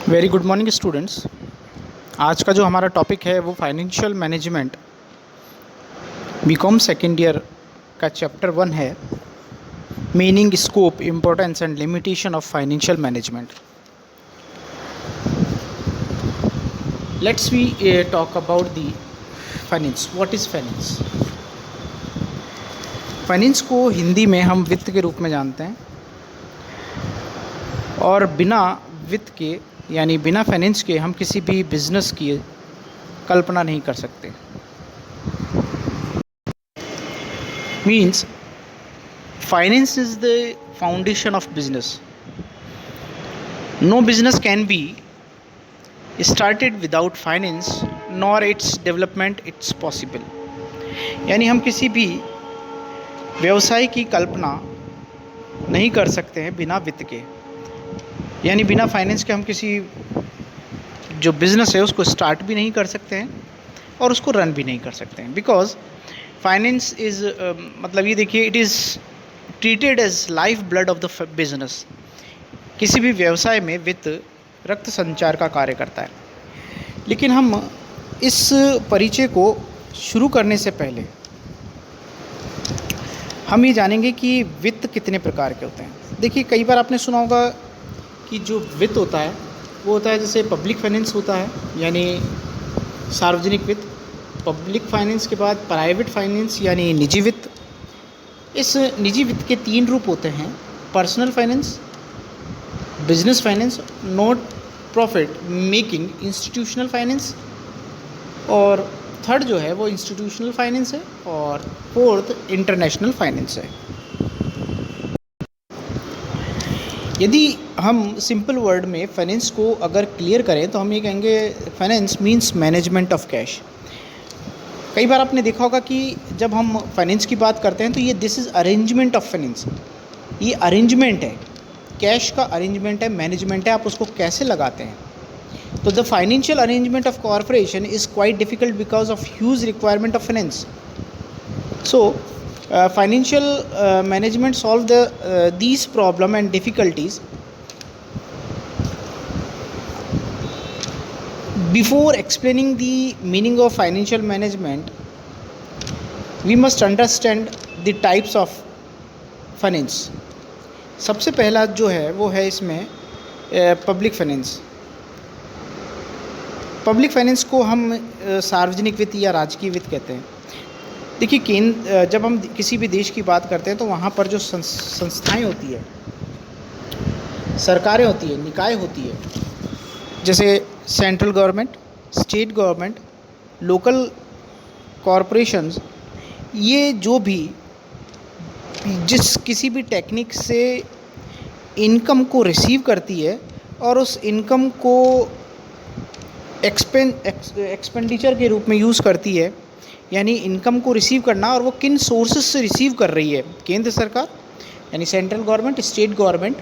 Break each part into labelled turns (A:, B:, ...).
A: Very good morning students. आज का जो हमारा टॉपिक है वो financial management BCom second year का चैप्टर 1 है। Meaning, scope, importance and limitation of financial management. Let's we talk about the finance. What is finance? Finance को हिंदी में हम वित्त के रूप में जानते हैं, और बिना वित्त के यानी बिना फाइनेंस के हम किसी भी बिजनेस की कल्पना नहीं कर सकते। Means finance is the foundation of business. No business can be started without finance, nor its development it's possible. यानी हम किसी भी व्यवसाय की कल्पना नहीं कर सकते हैं बिना वित्त के, यानी बिना फाइनेंस के हम किसी जो बिज़नेस है उसको स्टार्ट भी नहीं कर सकते हैं और उसको रन भी नहीं कर सकते हैं। बिकॉज फाइनेंस इज़ मतलब ये देखिए, it is treated as lifeblood of the business. किसी भी व्यवसाय में वित्त रक्त संचार का कार्य करता है। लेकिन हम इस परिचय को शुरू करने से पहले हम ये जानेंगे कि वित्त कितने प्रकार के होते हैं। देखिए, कई बार आपने सुना होगा कि जो वित्त होता है वो होता है, जैसे पब्लिक फाइनेंस होता है यानी सार्वजनिक वित्त। पब्लिक फाइनेंस के बाद प्राइवेट फाइनेंस यानी निजी वित्त। इस निजी वित्त के 3 रूप होते हैं: personal finance, business finance, not profit making institutional finance, और थर्ड जो है वो इंस्टीट्यूशनल फाइनेंस है, और फोर्थ इंटरनेशनल फाइनेंस है। यदि हम सिंपल वर्ड में फाइनेंस को अगर क्लियर करें तो हम ये कहेंगे finance means management of cash. कई बार आपने देखा होगा कि जब हम फाइनेंस की बात करते हैं तो ये this is arrangement of finance. ये अरेंजमेंट है, कैश का अरेंजमेंट है, मैनेजमेंट है, आप उसको कैसे लगाते हैं। तो the financial arrangement of corporation is quite difficult because of huge requirement of finance. So financial management solve these problem and difficulties. Before explaining the meaning of financial management, we must understand the types of finance. सबसे पहला जो है वो है इसमें public finance. Public finance को हम सार्वजनिक वित्त या राजकीय वित्त कहते हैं। देखिए, जब हम किसी भी देश की बात करते हैं तो वहाँ पर जो संस्थाएं होती है, सरकारें होती है, निकाय होती है, जैसे central government, state government, local corporations, ये जो भी जिस किसी भी टेक्निक से इनकम को रिसीव करती है और उस इनकम को एक्सपेंडिचर के रूप में यूज़ करती है, यानी इनकम को रिसीव करना, और वो किन सोर्सेज से रिसीव कर रही है। केंद्र सरकार यानी सेंट्रल गवर्नमेंट, स्टेट गवर्नमेंट,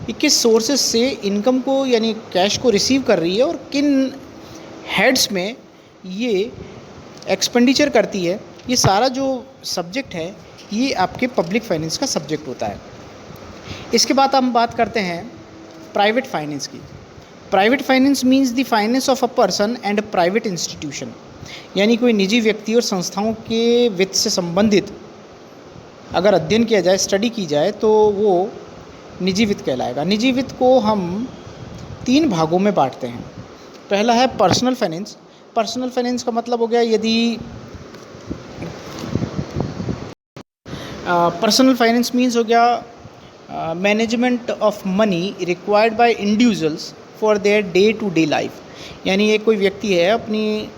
A: ये किस सोर्सेज से इनकम को यानी कैश को रिसीव कर रही है और किन हेड्स में ये एक्सपेंडिचर करती है। ये सारा जो सब्जेक्ट है ये आपके पब्लिक फाइनेंस का सब्जेक्ट होता है। इसके बाद हम बात करते हैं प्राइवेट फाइनेंस की। Private finance means the finance of a person and private institution, यानी कोई निजी व्यक्ति और संस्थाओं के वित्त से संबंधित अगर अध्ययन किया जाए, स्टडी की जाए, तो वो निजी वित्त कहलाएगा। निजी वित्त को हम 3 भागों में बांटते हैं। पहला है पर्सनल फाइनेंस। पर्सनल फाइनेंस का मतलब हो गया, यदि पर्सनल फाइनेंस मीन्स हो गया management of money required by individuals for their day to day life. यानी ये कोई व्यक्ति है, अपनी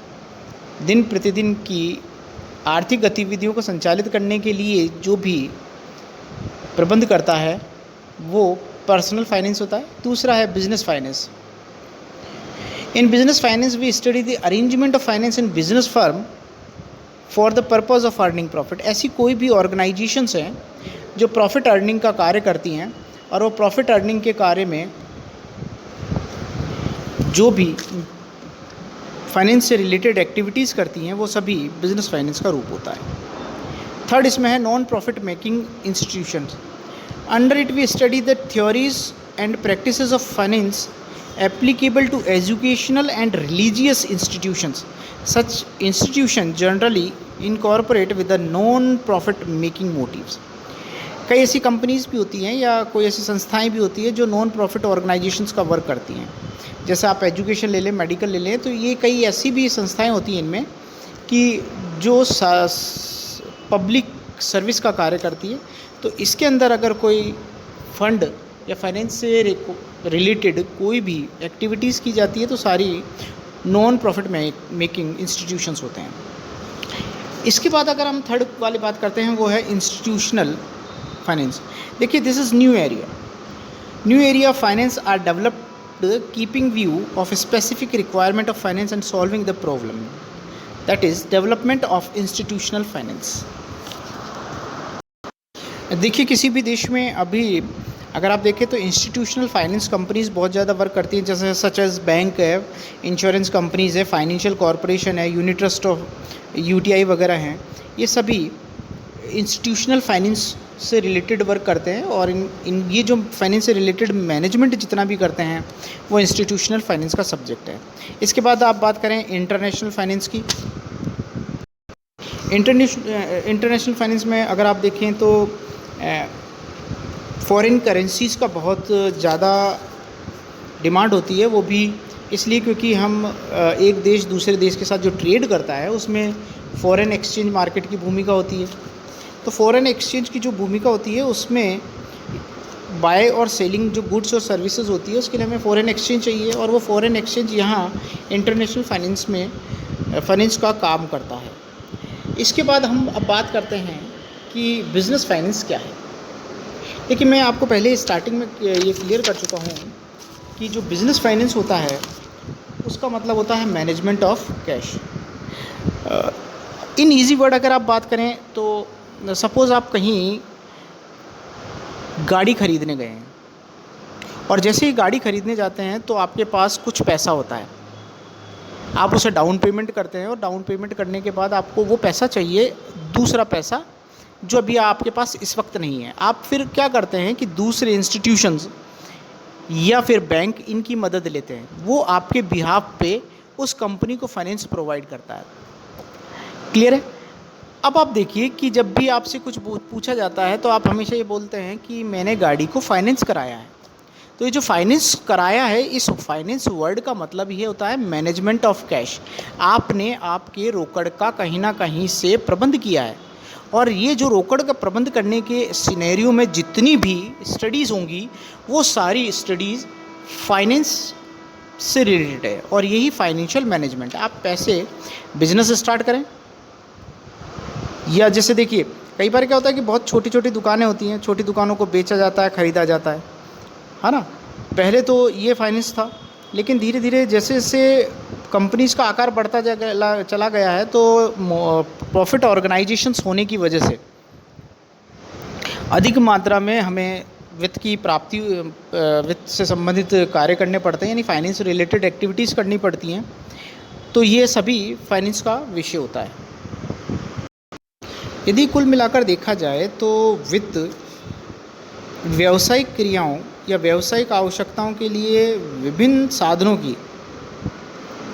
A: दिन प्रतिदिन की आर्थिक गतिविधियों को संचालित करने के लिए जो भी प्रबंध करता है वो पर्सनल फाइनेंस होता है। दूसरा है business finance. In business finance we study the arrangement of finance in business firm for the purpose of earning profit. ऐसी कोई भी ऑर्गेनाइजेशंस हैं जो प्रॉफिट अर्निंग का कार्य करती हैं, और वो प्रॉफिट अर्निंग के कार्य में जो भी फाइनेंस से रिलेटेड एक्टिविटीज़ करती हैं वो सभी बिजनेस फाइनेंस का रूप होता है। थर्ड इसमें है non profit making institutions. Under it we study the theories and practices of finance applicable to educational and religious institutions. Such institutions generally incorporate with the non-profit making motives. कई ऐसी companies भी होती हैं या कोई ऐसी संस्थाएं भी होती हैं जो नॉन प्रॉफिट ऑर्गेनाइजेशंस का वर्क करती हैं। जैसे आप एजुकेशन ले लें, मेडिकल ले लें, तो ये कई ऐसी भी संस्थाएं होती हैं इनमें कि जो पब्लिक सर्विस का कार्य करती है। तो इसके अंदर अगर कोई फंड या फाइनेंस से रिलेटेड कोई भी एक्टिविटीज़ की जाती है तो सारी नॉन प्रॉफिट मेकिंग इंस्टीट्यूशंस होते हैं। इसके बाद अगर हम थर्ड वाली बात करते हैं वो है इंस्टीट्यूशनल फाइनेंस। देखिए, this is new area of finance are developed keeping view of specific requirement of finance and solving the problem, that is development of institutional finance. देखिए, किसी भी देश में अभी अगर आप देखें तो इंस्टीट्यूशनल फाइनेंस कंपनीज़ बहुत ज़्यादा वर्क करती हैं, जैसे सच एज बैंक है, इंश्योरेंस कंपनीज़ है, फाइनेंशियल कॉरपोरेशन है, यूनिट ट्रस्ट ऑफ यूटीआई वगैरह हैं। ये सभी इंस्टीट्यूशनल फाइनेंस से रिलेटेड वर्क करते हैं और इन ये जो फाइनेंस से रिलेटेड मैनेजमेंट जितना भी करते हैं वो इंस्टीट्यूशनल फाइनेंस का सब्जेक्ट है। इसके बाद आप बात करें इंटरनेशनल फाइनेंस की। इंटरनेशनल फाइनेंस में अगर आप देखें तो फॉरेन करेंसीज़ का बहुत ज़्यादा डिमांड होती है, वो भी इसलिए क्योंकि हम एक देश दूसरे देश के साथ जो ट्रेड करता है उसमें फ़ॉरेन एक्सचेंज मार्केट की भूमिका होती है। तो फ़ॉरेन एक्सचेंज की जो भूमिका होती है उसमें बाय और सेलिंग जो गुड्स और सर्विसेज होती है उसके लिए हमें फ़ॉरेन एक्सचेंज चाहिए, और वो फ़ॉरेन एक्सचेंज यहाँ इंटरनेशनल फाइनेंस में फाइनेंस का काम करता है। इसके बाद हम अब बात करते हैं कि बिज़नेस फाइनेंस क्या है। देखिए, मैं आपको पहले स्टार्टिंग में ये क्लियर कर चुका हूँ कि जो बिज़नेस फाइनेंस होता है उसका मतलब होता है management of cash. In easy word अगर आप बात करें तो सपोज़ आप कहीं गाड़ी ख़रीदने गए हैं और जैसे ही गाड़ी ख़रीदने जाते हैं तो आपके पास कुछ पैसा होता है, आप उसे डाउन पेमेंट करते हैं और डाउन पेमेंट करने के बाद आपको वो पैसा चाहिए, दूसरा पैसा जो अभी आपके पास इस वक्त नहीं है। आप फिर क्या करते हैं कि दूसरे इंस्टीट्यूशंस या फिर बैंक इनकी मदद लेते हैं, वो आपके बिहाफ पे उस कंपनी को फाइनेंस प्रोवाइड करता है। क्लियर है? अब आप देखिए कि जब भी आपसे कुछ पूछा जाता है तो आप हमेशा ये बोलते हैं कि मैंने गाड़ी को फाइनेंस कराया है। तो ये जो फाइनेंस कराया है, इस फाइनेंस वर्ड का मतलब ये होता है मैनेजमेंट ऑफ कैश। आपने आपके रोकड़ का कहीं ना कहीं से प्रबंध किया है, और ये जो रोकड़ का प्रबंध करने के सिनेरियो में जितनी भी स्टडीज़ होंगी वो सारी स्टडीज़ फाइनेंस से रिलेटेड है, और यही फाइनेंशियल मैनेजमेंट। आप पैसे बिजनेस स्टार्ट करें या जैसे देखिए कई बार क्या होता है कि बहुत छोटी छोटी दुकानें होती हैं, छोटी दुकानों को बेचा जाता है, ख़रीदा जाता है ना। पहले तो ये फाइनेंस था, लेकिन धीरे धीरे जैसे जैसे कंपनीज़ का आकार बढ़ता चला गया है तो प्रॉफिट ऑर्गेनाइजेशंस होने की वजह से अधिक मात्रा में हमें वित्त की प्राप्ति, वित्त से संबंधित कार्य करने पड़ते हैं, यानी फाइनेंस रिलेटेड एक्टिविटीज़ करनी पड़ती हैं। तो ये सभी फाइनेंस का विषय होता है। यदि कुल मिलाकर देखा जाए तो वित्त व्यावसायिक क्रियाओं या व्यावसायिक आवश्यकताओं के लिए विभिन्न साधनों की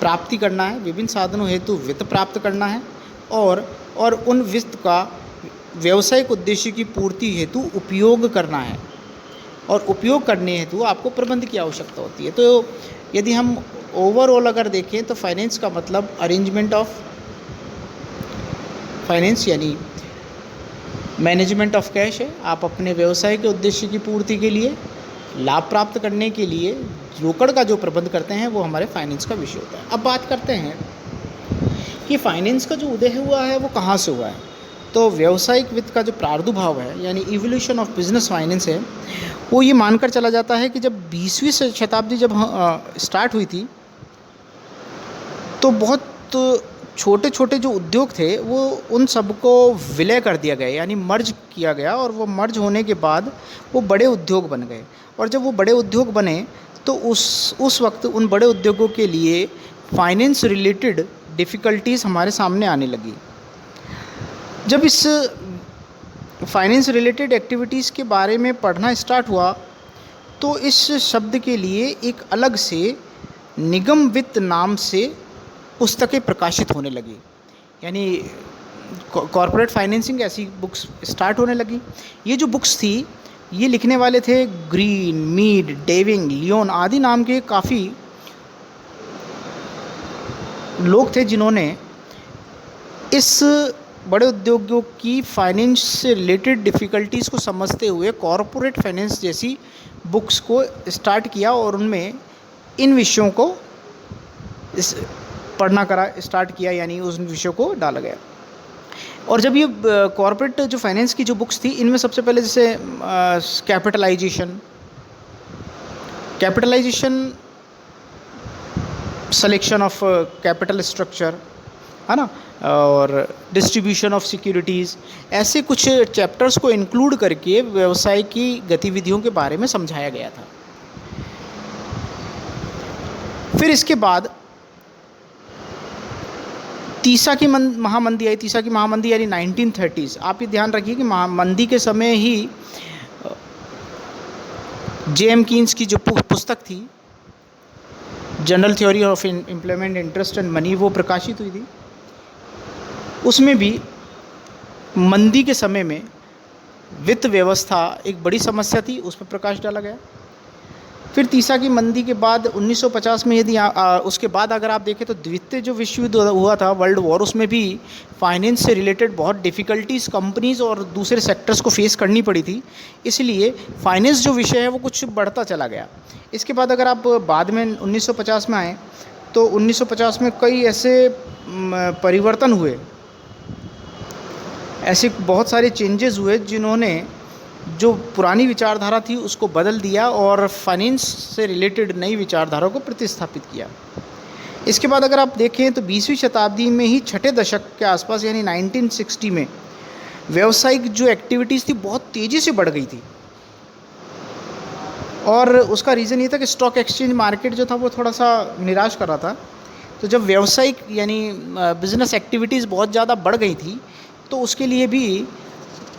A: प्राप्ति करना है, विभिन्न साधनों हेतु वित्त प्राप्त करना है, और उन वित्त का व्यावसायिक उद्देश्य की पूर्ति हेतु उपयोग करना है, और उपयोग करने हेतु आपको प्रबंध की आवश्यकता होती है। तो यदि हम ओवरऑल अगर देखें तो फाइनेंस का मतलब अरेंजमेंट ऑफ फाइनेंस यानी मैनेजमेंट ऑफ कैश है। आप अपने व्यवसाय के उद्देश्य की पूर्ति के लिए, लाभ प्राप्त करने के लिए रोकड़ का जो प्रबंध करते हैं वो हमारे फाइनेंस का विषय होता है। अब बात करते हैं कि फाइनेंस का जो उदय हुआ है वो कहाँ से हुआ है। तो व्यावसायिक वित्त का जो प्रादुर्भाव है यानी इवोल्यूशन ऑफ बिजनेस फाइनेंस है, वो ये मानकर चला जाता है कि जब 20वीं शताब्दी जब स्टार्ट हुई थी तो बहुत छोटे छोटे जो उद्योग थे वो उन सबको विलय कर दिया गया, यानी मर्ज किया गया, और वो मर्ज होने के बाद वो बड़े उद्योग बन गए। और जब वो बड़े उद्योग बने तो उस वक्त उन बड़े उद्योगों के लिए फाइनेंस रिलेटेड डिफ़िकल्टीज़ हमारे सामने आने लगी। जब इस फाइनेंस रिलेटेड एक्टिविटीज़ के बारे में पढ़ना स्टार्ट हुआ तो इस शब्द के लिए एक अलग से निगम वित्त नाम से पुस्तकें प्रकाशित होने लगी, यानी कॉरपोरेट फाइनेंसिंग ऐसी बुक्स स्टार्ट होने लगी। ये जो बुक्स थी ये लिखने वाले थे ग्रीन, मीड, डेविंग, लियोन आदि नाम के काफ़ी लोग थे जिन्होंने इस बड़े उद्योगों की फाइनेंस से रिलेटेड डिफ़िकल्टीज़ को समझते हुए कॉरपोरेट फाइनेंस जैसी बुक्स को स्टार्ट किया और उनमें इन विषयों को पढ़ना स्टार्ट किया, यानी उस विषयों को डाला गया। और जब ये कॉरपोरेट जो फाइनेंस की जो बुक्स थी इनमें सबसे पहले जैसे capitalization, selection of capital structure, है ना, और डिस्ट्रीब्यूशन ऑफ सिक्योरिटीज़, ऐसे कुछ चैप्टर्स को इंक्लूड करके व्यवसाय की गतिविधियों के बारे में समझाया गया था। फिर इसके बाद तीसा की महामंदी आई। तीसा की महामंदी यानी 1930s। आप ये ध्यान रखिए कि महामंदी के समय ही J.M. कीन्स की जो पुस्तक थी general theory of employment, interest and money, वो प्रकाशित हुई थी। उसमें भी मंदी के समय में वित्त व्यवस्था एक बड़ी समस्या थी, उस पर प्रकाश डाला गया। फिर तीसा की मंदी के बाद 1950 में यदि उसके बाद अगर आप देखें तो द्वितीय जो विश्व युद्ध हुआ था, वर्ल्ड वॉर, उसमें भी फाइनेंस से रिलेटेड बहुत डिफ़िकल्टीज़ कंपनीज़ और दूसरे सेक्टर्स को फेस करनी पड़ी थी, इसलिए फाइनेंस जो विषय है वो कुछ बढ़ता चला गया। इसके बाद अगर आप बाद में 1950 में आए तो 1950 में कई ऐसे परिवर्तन हुए, ऐसे बहुत सारे चेंजेस हुए जिन्होंने जो पुरानी विचारधारा थी उसको बदल दिया और फाइनेंस से रिलेटेड नई विचारधारा को प्रतिस्थापित किया। इसके बाद अगर आप देखें तो 20वीं शताब्दी में ही छठे दशक के आसपास यानी 1960 में व्यावसायिक जो एक्टिविटीज़ थी बहुत तेज़ी से बढ़ गई थी, और उसका रीज़न ये था कि स्टॉक एक्सचेंज मार्केट जो था वो थोड़ा सा निराश कर रहा था। तो जब व्यावसायिक यानी बिज़नेस एक्टिविटीज़ बहुत ज़्यादा बढ़ गई थी तो उसके लिए भी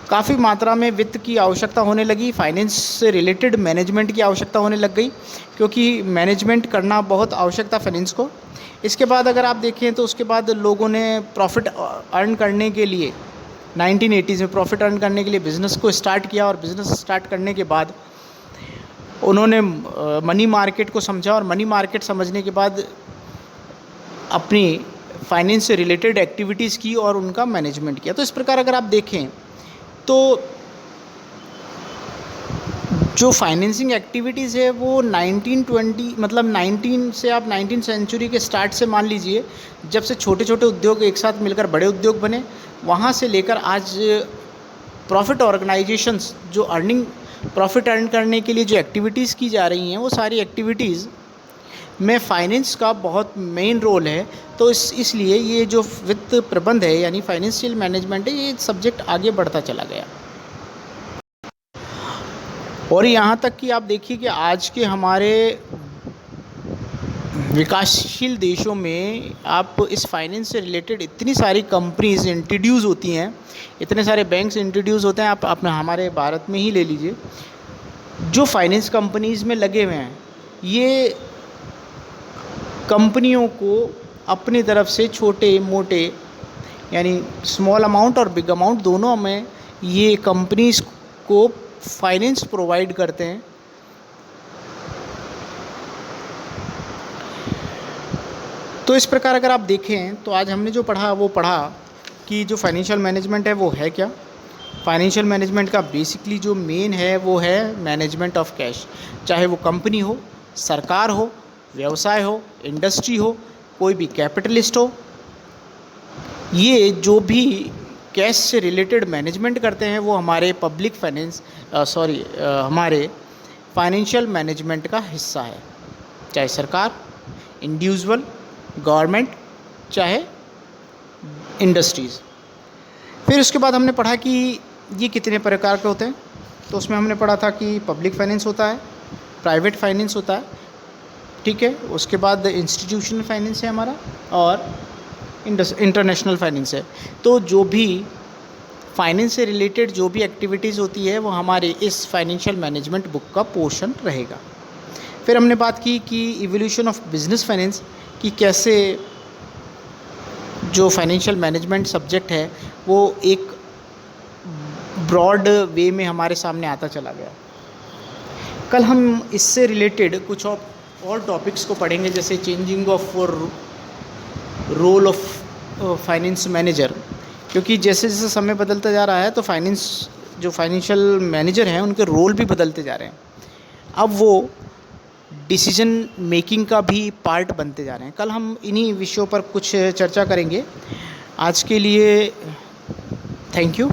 A: काफ़ी मात्रा में वित्त की आवश्यकता होने लगी, फाइनेंस से रिलेटेड मैनेजमेंट की आवश्यकता होने लग गई, क्योंकि मैनेजमेंट करना बहुत आवश्यक था फाइनेंस को। इसके बाद अगर आप देखें तो उसके बाद लोगों ने प्रॉफिट अर्न करने के लिए 1980s में प्रॉफिट अर्न करने के लिए बिज़नेस को स्टार्ट किया, और बिज़नेस स्टार्ट करने के बाद उन्होंने मनी मार्केट को समझा, और मनी मार्केट समझने के बाद अपनी फाइनेंस से रिलेटेड एक्टिविटीज़ की और उनका मैनेजमेंट किया। तो इस प्रकार अगर आप देखें तो जो फाइनेंसिंग एक्टिविटीज़ है वो 1920 मतलब 19 से आप 19 सेंचुरी के स्टार्ट से मान लीजिए, जब से छोटे छोटे उद्योग एक साथ मिलकर बड़े उद्योग बने, वहाँ से लेकर आज प्रॉफिट ऑर्गेनाइजेशंस जो प्रॉफिट अर्न करने के लिए जो एक्टिविटीज़ की जा रही हैं, वो सारी एक्टिविटीज़ में फाइनेंस का बहुत मेन रोल है। तो इसलिए ये जो वित्त प्रबंध है यानी फाइनेंशियल मैनेजमेंट है, ये सब्जेक्ट आगे बढ़ता चला गया। और यहाँ तक कि आप देखिए कि आज के हमारे विकासशील देशों में आप इस फाइनेंस से रिलेटेड इतनी सारी कंपनीज इंट्रोड्यूस होती हैं, इतने सारे बैंक्स इंट्रोड्यूस होते हैं। आप अपने हमारे भारत में ही ले लीजिए, जो फाइनेंस कंपनीज़ में लगे हुए हैं, ये कंपनियों को अपनी तरफ से छोटे मोटे यानी स्मॉल अमाउंट और बिग अमाउंट दोनों में ये कंपनीज़ को फाइनेंस प्रोवाइड करते हैं। तो इस प्रकार अगर आप देखें तो आज हमने जो पढ़ा वो पढ़ा कि जो फाइनेंशियल मैनेजमेंट है वो है क्या। फाइनेंशियल मैनेजमेंट का बेसिकली जो मेन है वो है मैनेजमेंट ऑफ कैश, चाहे वो कंपनी हो, सरकार हो, व्यवसाय हो, इंडस्ट्री हो, कोई भी कैपिटलिस्ट हो, ये जो भी कैश से रिलेटेड मैनेजमेंट करते हैं वो हमारे पब्लिक फाइनेंस हमारे फाइनेंशियल मैनेजमेंट का हिस्सा है, चाहे सरकार, इंडिविजुअल, गवर्नमेंट, चाहे इंडस्ट्रीज़। फिर उसके बाद हमने पढ़ा कि ये कितने प्रकार के होते हैं। तो उसमें हमने पढ़ा था कि पब्लिक फाइनेंस होता है, प्राइवेट फाइनेंस होता है, ठीक है। उसके बाद इंस्टीट्यूशनल फाइनेंस है हमारा, और इंटरनेशनल फाइनेंस है। तो जो भी फाइनेंस से रिलेटेड जो भी एक्टिविटीज़ होती है वो हमारे इस फाइनेंशियल मैनेजमेंट बुक का पोर्शन रहेगा। फिर हमने बात की कि इवोल्यूशन ऑफ बिजनेस फाइनेंस, कि कैसे जो फाइनेंशियल मैनेजमेंट सब्जेक्ट है वो एक ब्रॉड वे में हमारे सामने आता चला गया। कल हम इससे रिलेटेड कुछ और टॉपिक्स को पढ़ेंगे, जैसे changing of role of finance manager, क्योंकि जैसे जैसे समय बदलता जा रहा है तो जो फाइनेंशियल मैनेजर हैं उनके रोल भी बदलते जा रहे हैं। अब वो डिसीजन मेकिंग का भी पार्ट बनते जा रहे हैं। कल हम इन्हीं विषयों पर कुछ चर्चा करेंगे। आज के लिए थैंक यू।